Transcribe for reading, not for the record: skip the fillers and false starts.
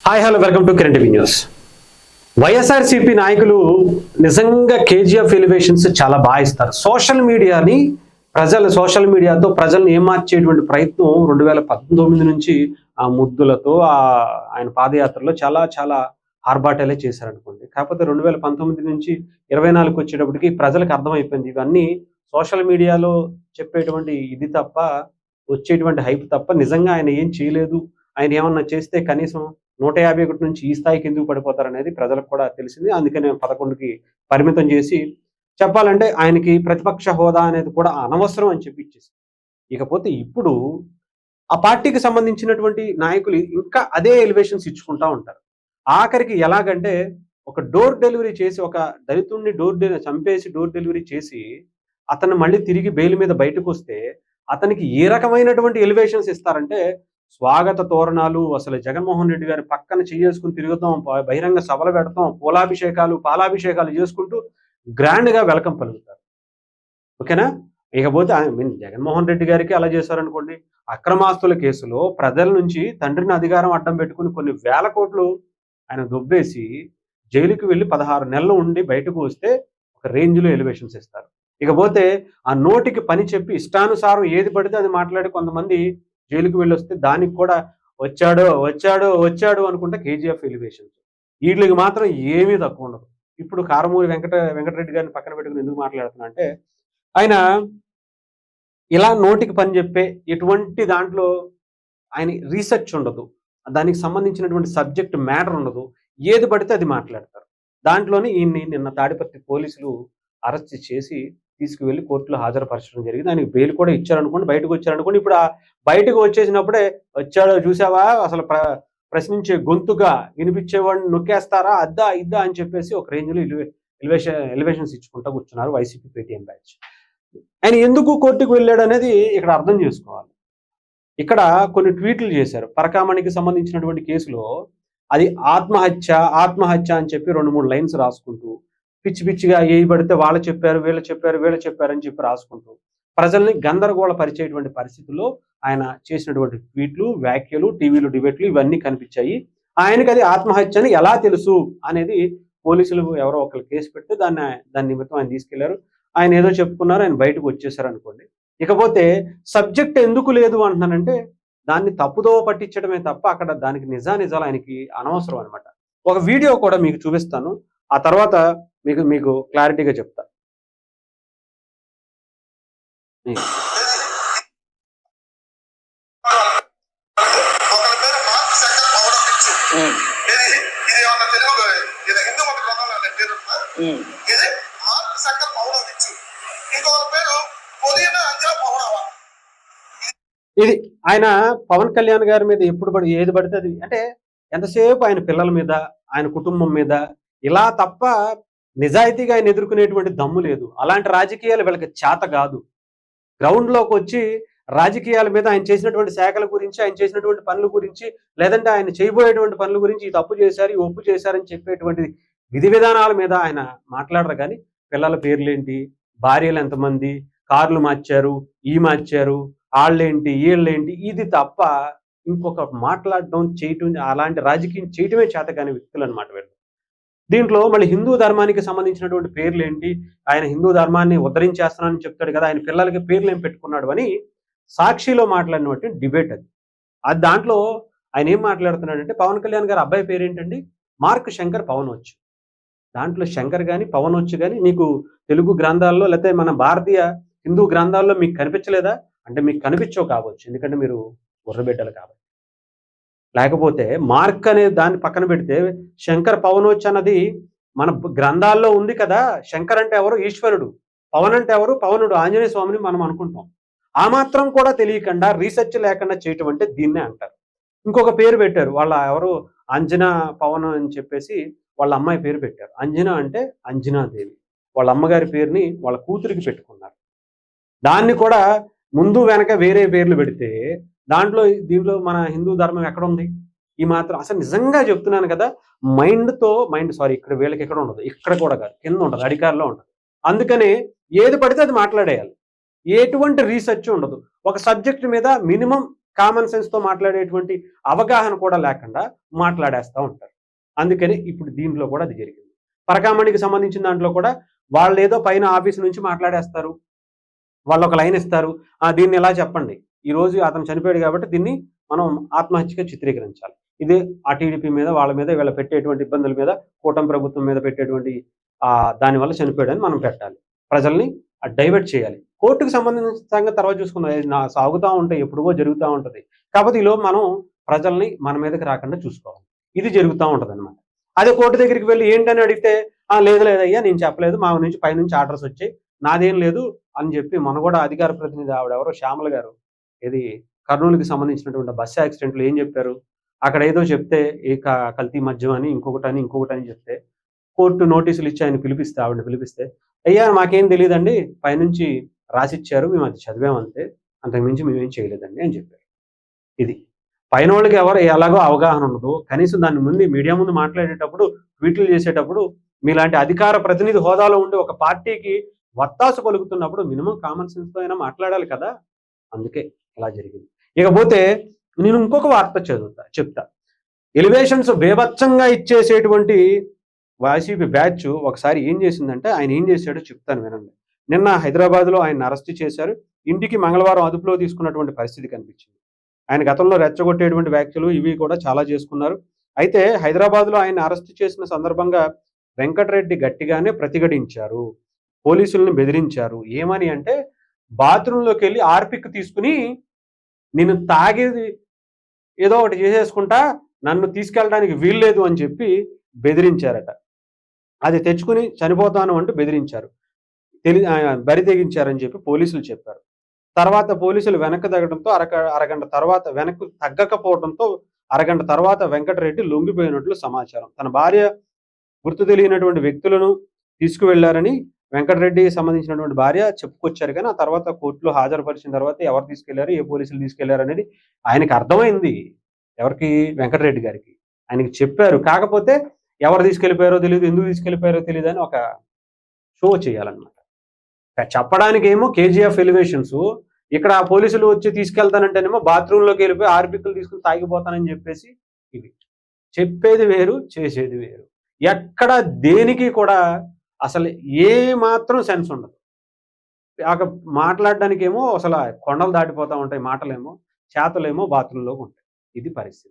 Hi hello welcome to Kiran TV news. YSRCP నాయకులు నిజంగా KGF elevations చాలా బాగా ఇస్తారు. సోషల్ మీడియాతో ప్రజల్ని ఏమార్చేటువంటి ప్రయత్నం 2019 నుంచి ఆ ముద్దులతో ఆయన పాదయాత్రలో చాలా చాలా ఆర్భాటాలే చేశారనుకోండి. కాకపోతే 2019 నుంచి 24కి వచ్చేటప్పటికి ప్రజలకు అర్థమైపోయింది ఇవన్నీ సోషల్ మీడియాలో చెప్పేటువంటి ఇది తప్ప, వచ్చేటువంటి హైప్ తప్ప నిజంగా ఆయన ఏం చేయలేదు. ఆయన ఏమన్నా చేస్తే కనీసం 151 నుంచి ఈ స్థాయికి ఎందుకు పడిపోతారనేది ప్రజలకు కూడా తెలిసింది. అందుకనే 11కి పరిమితం చేసి చెప్పాలంటే ఆయనకి ప్రతిపక్ష హోదా అనేది కూడా అనవసరం అని చెప్పి ఇచ్చేసి, ఇకపోతే ఇప్పుడు ఆ పార్టీకి సంబంధించినటువంటి నాయకులు ఇంకా అదే ఎలివేషన్స్ ఇచ్చుకుంటా ఉంటారు. ఆఖరికి ఎలాగంటే ఒక డోర్ డెలివరీ చేసి, ఒక దళితుడిని చంపేసి డోర్ డెలివరీ చేసి అతను మళ్ళీ తిరిగి బెయిల్ మీద బయటకు వస్తే అతనికి ఏ రకమైనటువంటి ఎలివేషన్స్ ఇస్తారంటే, స్వాగత తోరణాలు, అసలు జగన్మోహన్ రెడ్డి గారి పక్కన చేసుకుని తిరుగుతాం, బహిరంగ సభలు పెడతాం, పాలాభిషేకాలు చేసుకుంటూ గ్రాండ్గా వెల్కమ్ పలుకుతారు. ఓకేనా? ఇకపోతే జగన్మోహన్ రెడ్డి గారికి అలా చేశారనుకోండి, అక్రమాస్తుల కేసులో ప్రజల నుంచి తండ్రిని అధికారం అడ్డం పెట్టుకుని కొన్ని వేల కోట్లు ఆయన దొబ్బేసి జైలుకి వెళ్ళి 16 నెలలు ఉండి బయటకు వస్తే ఒక రేంజ్లో ఎలివేషన్స్ ఇస్తారు. ఇకపోతే ఆ నోటికి పని చెప్పి ఇష్టానుసారం ఏది పడితే అది మాట్లాడి కొంతమంది జైలుకి వెళ్ళొస్తే దానికి కూడా వచ్చాడు అనుకుంటే కేజీఎఫ్ ఎలివేషన్స్. వీటికి మాత్రం ఏమీ తక్కువ ఉండదు. ఇప్పుడు కారమూరి వెంకటరెడ్డి గారిని పక్కన పెట్టుకుని ఎందుకు మాట్లాడుతున్నా అంటే, ఆయన ఇలా నోటికి పని చెప్పే ఎటువంటి దాంట్లో ఆయన రీసెర్చ్ ఉండదు, దానికి సంబంధించినటువంటి సబ్జెక్ట్ మ్యాటర్ ఉండదు, ఏది పడితే అది మాట్లాడతారు. దాంట్లోనే ఈయన్ని నిన్న తాడిపత్రి పోలీసులు అరెస్ట్ చేసి తీసుకువెళ్ళి కోర్టులో హాజరుపరచడం జరిగింది. ఆయనకి బెయిల్ కూడా ఇచ్చారనుకోండి, బయటకు వచ్చారనుకోండి. ఇప్పుడు ఆ బయటకు వచ్చేసినప్పుడే వచ్చాడో చూసావా, అసలు ప్రశ్నించే గొంతుగా వినిపించేవాడిని నొక్కేస్తారా, అద్దా ఇద్దా అని చెప్పేసి ఒక రేంజ్లో ఎలివేషన్స్ ఇచ్చుకుంటూ కూర్చున్నారు వైసీపీ పేటీఎం బ్యాచ్. ఆయన ఎందుకు కోర్టుకు వెళ్ళాడు అనేది ఇక్కడ అర్థం చేసుకోవాలి. ఇక్కడ కొన్ని ట్వీట్లు చేశారు. పరకామణికి సంబంధించినటువంటి కేసులో అది ఆత్మహత్య అని చెప్పి 2-3 లైన్స్ రాసుకుంటూ పిచ్చి పిచ్చిగా ఏ పడితే వీళ్ళు చెప్పారు అని చెప్పి రాసుకుంటూ ప్రజల్ని గందరగోళ పరిచేటువంటి పరిస్థితుల్లో ఆయన చేసినటువంటి ట్వీట్లు, వ్యాఖ్యలు, టీవీలు డిబేట్లు ఇవన్నీ కనిపించాయి. ఆయనకి అది ఆత్మహత్య అని ఎలా తెలుసు అనేది పోలీసులు ఎవరో ఒకరు కేసు పెడితే దాని నిమిత్తం ఆయన తీసుకెళ్లారు. ఆయన ఏదో చెప్పుకున్నారు, ఆయన బయటకు వచ్చేసారు అనుకోండి. ఇకపోతే సబ్జెక్ట్ ఎందుకు లేదు అంటున్నానంటే, దాన్ని తప్పుదో పట్టించడమే తప్ప అక్కడ దానికి నిజాలు ఆయనకి అనవసరం అనమాట. ఒక వీడియో కూడా మీకు చూపిస్తాను, ఆ తర్వాత మీకు క్లారిటీగా చెప్తా. ఇది ఆయన పవన్ కళ్యాణ్ గారి మీద ఎప్పుడు ఏది పడితే అది, అంటే ఎంతసేపు ఆయన పిల్లల మీద, ఆయన కుటుంబం మీద ఇలా తప్ప నిజాయితీగా ఆయన ఎదుర్కొనేటువంటి దమ్ము లేదు. అలాంటి రాజకీయాలు వీళ్ళకి చేత కాదు. గ్రౌండ్లోకి వచ్చి రాజకీయాల మీద ఆయన చేసినటువంటి శాఖల గురించి, ఆయన చేసినటువంటి పనుల గురించి, లేదంటే ఆయన చేయబోయేటువంటి పనుల గురించి, ఈ తప్పు చేశారు, ఈ ఒప్పు చేశారని చెప్పేటువంటి విధి విధానాల మీద ఆయన మాట్లాడరు. కానీ పిల్లల పేర్లేంటి, భార్యలు ఎంతమంది, కార్లు మార్చారు, మార్చారు, వాళ్ళేంటి వీళ్ళేంటి, ఇది తప్ప ఇంకొక మాట్లాడడం చేయటం, అలాంటి రాజకీయం చేయటమే చేత కాని వ్యక్తులు అనమాట వీళ్ళు. దీంట్లో మళ్ళీ హిందూ ధర్మానికి సంబంధించినటువంటి పేర్లేంటి, ఆయన హిందూ ధర్మాన్ని ఉద్ధరించేస్తున్నానని చెప్తాడు కదా, ఆయన పిల్లలకి పేర్లు ఏం పెట్టుకున్నాడు అని సాక్షిలో మాట్లాడినటువంటి డిబేట్ అది. దాంట్లో ఆయన ఏం మాట్లాడుతున్నాడంటే, పవన్ కళ్యాణ్ గారు అబ్బాయి పేరేంటండి, మార్క్ శంకర్ పవనొచ్చు. దాంట్లో శంకర్ కానీ పవనొచ్చు కానీ నీకు తెలుగు గ్రంథాల్లో లేకపోతే మన భారతీయ హిందూ గ్రంథాల్లో మీకు కనిపించలేదా అంటే, మీకు కనిపించవు కావచ్చు, ఎందుకంటే మీరు బుర్రబిడ్డలు కాబట్టి. లేకపోతే మార్క్ అనే దాన్ని పక్కన పెడితే శంకర్ పవనొచ్చు అన్నది మన గ్రంథాల్లో ఉంది కదా. శంకర్ అంటే ఎవరు? ఈశ్వరుడు. పవన్ అంటే ఎవరు? పవనుడు, ఆంజనేయ స్వామిని మనం అనుకుంటాం. ఆ మాత్రం కూడా తెలియకుండా, రీసెర్చ్ లేకుండా చేయటం అంటే దీన్నే అంటారు. ఇంకొక పేరు పెట్టారు, వాళ్ళ ఎవరు అంజనా పవన్ అని చెప్పేసి వాళ్ళ అమ్మాయి పేరు పెట్టారు. అంజనా అంటే అంజనాదేవి. వాళ్ళ అమ్మగారి పేరుని వాళ్ళ కూతురికి పెట్టుకున్నారు. దాన్ని కూడా ముందు వెనక వేరే పేర్లు పెడితే దీంట్లో మన హిందూ ధర్మం ఎక్కడ ఉంది? ఈ మాత్రం అసలు నిజంగా చెప్తున్నాను కదా, ఇక్కడ వీళ్ళకి ఎక్కడ ఉండదు, ఇక్కడ కూడా కాదు, కింద ఉండదు, అధికారంలో ఉండదు. అందుకనే ఏది పడితే అది మాట్లాడేయాలి, ఎటువంటి రీసెర్చ్ ఉండదు. ఒక సబ్జెక్ట్ మీద మినిమం కామన్ సెన్స్తో మాట్లాడేటువంటి అవగాహన కూడా లేకుండా మాట్లాడేస్తూ ఉంటారు. అందుకని ఇప్పుడు దీంట్లో కూడా అది జరిగింది. పరకామణికి సంబంధించిన దాంట్లో కూడా వాళ్ళు ఏదో పైన ఆఫీస్ నుంచి మాట్లాడేస్తారు. వాళ్ళు ఒక లైన్ ఇస్తారు. దీన్ని ఎలా చెప్పండి, ఈరోజు అతను చనిపోయాడు కాబట్టి దీన్ని మనం ఆత్మహత్యగా చిత్రీకరించాలి. ఇదే ఆ టీడీపీ మీద వాళ్ళ మీద వీళ్ళ పెట్టేటువంటి ఇబ్బందుల మీద కూటమి ప్రభుత్వం మీద పెట్టేటువంటి దానివల్ల చనిపోయాడని మనం పెట్టాలి. ప్రజల్ని డైవర్ట్ చేయాలి. కోర్టుకు సంబంధించిన సంగతి తర్వాత చూసుకుందాం. సాగుతూ ఉంటాయి, ఎప్పుడుగో జరుగుతూ ఉంటుంది. కాకపోతే ఈలోపు మనం ప్రజల్ని మన మీదకి రాకుండా చూసుకోవాలి. ఇది జరుగుతూ ఉంటదనమాట. అదే కోర్టు దగ్గరికి వెళ్ళి ఏంటని అడిగితే లేదు లేదయ్యా నేను చెప్పలేదు, మా నుంచి పైనుంచి ఆర్డర్స్ వచ్చాయి, నాదేం లేదు అని చెప్పి మన కూడా అధికార ప్రతినిధి ఆవిడెవరో శ్యామల గారు ఇది కర్నూలుకి సంబంధించినటువంటి బస్సు యాక్సిడెంట్లు ఏం చెప్పారు, అక్కడ ఏదో చెప్తే కల్తీ మద్యం అని ఇంకొకటని చెప్తే కోర్టు నోటీసులు ఇచ్చి ఆయన పిలిపిస్తే ఆవిడని పిలిపిస్తే అయ్యా మాకేం తెలియదండి, పైనుంచి రాసిచ్చారు, మేము అది చదివామంతే, అంతకుమించి మేమేం చేయలేదండి అని చెప్పారు. ఇది పైన వాళ్ళకి ఎలాగో అవగాహన ఉండదు. కనీసం దాని ముందు మీడియా ముందు మాట్లాడేటప్పుడు ట్వీట్లు చేసేటప్పుడు మీలాంటి అధికార ప్రతినిధి హోదాలో ఉండి ఒక పార్టీకి వత్తాసు పలుకుతున్నప్పుడు మినిమం కామన్ సెన్స్తో అయినా మాట్లాడాలి కదా. అందుకే ఇలా జరిగింది. ఇకపోతే నేను ఇంకొక వార్త చెప్తా. ఎలివేషన్స్ బేభత్సంగా ఇచ్చేసేటువంటి వైసీపీ బ్యాచ్ ఒకసారి ఏం చేసిందంటే, ఆయన ఏం చేశాడో చెప్తాను వినండి. నిన్న హైదరాబాద్లో ఆయన అరెస్ట్ చేశారు. ఇంటికి మంగళవారం అదుపులో తీసుకున్నటువంటి పరిస్థితి కనిపించింది. ఆయన గతంలో రెచ్చగొట్టేటువంటి వ్యాఖ్యలు ఇవి కూడా చాలా చేసుకున్నారు. అయితే హైదరాబాద్లో ఆయన అరెస్ట్ చేసిన సందర్భంగా వెంకటరెడ్డి గట్టిగానే ప్రతిఘటించారు. పోలీసుల్ని బెదిరించారు. ఏమని అంటే, బాత్రూంలోకి వెళ్ళి ఆర్పిక్ తీసుకుని నేను తాగేది ఏదో ఒకటి చేసేసుకుంటా, నన్ను తీసుకెళ్ళడానికి వీల్లేదు అని చెప్పి బెదిరించారట. అది తెచ్చుకుని చనిపోతాను అంటూ బెదిరించారు. బరి తెగించారని చెప్పి పోలీసులు చెప్పారు. తర్వాత పోలీసులు వెనక్కి తగ్గడంతో అరగంట తర్వాత వెనక్కు తగ్గకపోవడంతో అరగంట తర్వాత వెంకటరెడ్డి లొంగిపోయినట్లు సమాచారం. తన భార్య గుర్తు తెలియనటువంటి వ్యక్తులను తీసుకువెళ్లారని వెంకటరెడ్డికి సంబంధించినటువంటి భార్య చెప్పుకొచ్చారు. కానీ ఆ తర్వాత కోర్టులో హాజరుపరిచిన తర్వాత ఎవరు తీసుకెళ్లారు, ఏ పోలీసులు తీసుకెళ్లారు అనేది ఆయనకి అర్థమైంది. ఎవరికి? వెంకటరెడ్డి గారికి. ఆయనకి చెప్పారు. కాకపోతే ఎవరు తీసుకెళ్లిపోయారో తెలియదు, ఎందుకు తీసుకెళ్లిపోయారో తెలియదు అని ఒక షో చేయాలన్నమాట. చెప్పడానికి ఏమో కేజీఎఫ్ ఎలివేషన్స్, ఇక్కడ ఆ పోలీసులు వచ్చి తీసుకెళ్తానంటేనేమో బాత్రూంలోకి వెళ్ళిపోయి ఆర్పికలు తీసుకుని తాగిపోతానని చెప్పేసి ఇది చెప్పేది వేరు, చేసేది వేరు. ఎక్కడ దేనికి కూడా అసలు ఏ మాత్రం సెన్స్ ఉండదు. మాట్లాడడానికేమో అసలు కొండలు దాటిపోతూ ఉంటాయి మాటలేమో, చేతలేమో బాత్రూంలోకి ఉంటాయి. ఇది పరిస్థితి.